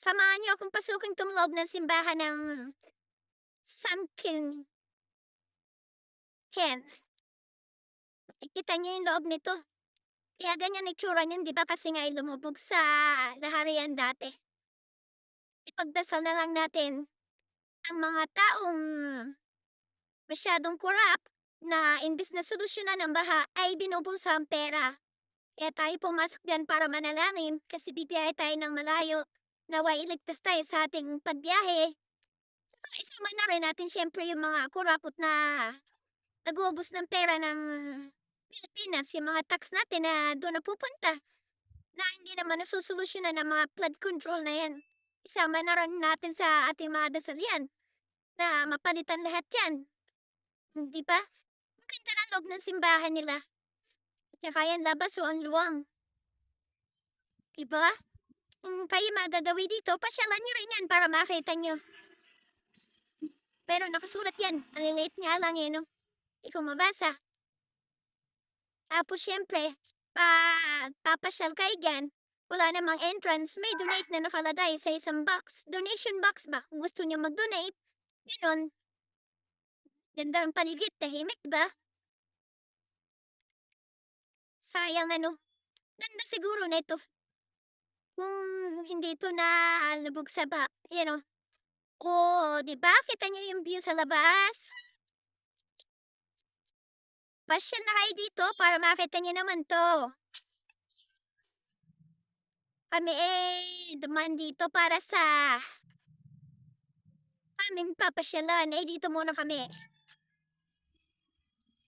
Samahan niyo akong pasukin 'tong loob ng simbahan ng Sunken Hen. Makikita niyo yung loob nito. Kaya ganyan itsura niyan 'di ba kasi nga ay lumubog sa laharian dati. Ipagdasal na lang natin ang mga taong masyadong kurap na imbes na solusyonan ang baha ay binubusa ang pera. Kaya tayo pumasok diyan para manalangin kasi bibiyahe tayo ng malayo. Naway iligtas tayo sa ating pagbiyahe. Saka isama na rin natin siyempre yung mga kurapot na nag-uubos ng pera ng Pilipinas, yung mga tax natin na doon napupunta na hindi naman nasusolusyunan ng mga flood control na yan. Isama na rin natin sa ating mga dasal yan na mapalitan lahat yan. Di ba? Ang ganda ng loob ng simbahan nila. At saka yan labas o ang luwang. Di ba? Kung kayo magagawi dito, pasyalan nyo rin yan para makita nyo. Pero nakasulat yan. Maliliit nga lang eh, no? Di ko mabasa. Tapos syempre, papasyal kayo dyan. Wala namang entrance, may donate na nakalagay sa isang box. Donation box ba? Kung gusto niyo mag-donate, ganon. Ganda ng paligid, tahimik ba? Sayang ano. Ganda siguro na ito. Kung hindi ito na lubog sa ba, you know. Oh, di ba? Kita niyo yung view sa labas? Pasyal na kayo dito para makita niyo naman to. Kami dumaan dito para sa aming papasyalan. Dito muna kami.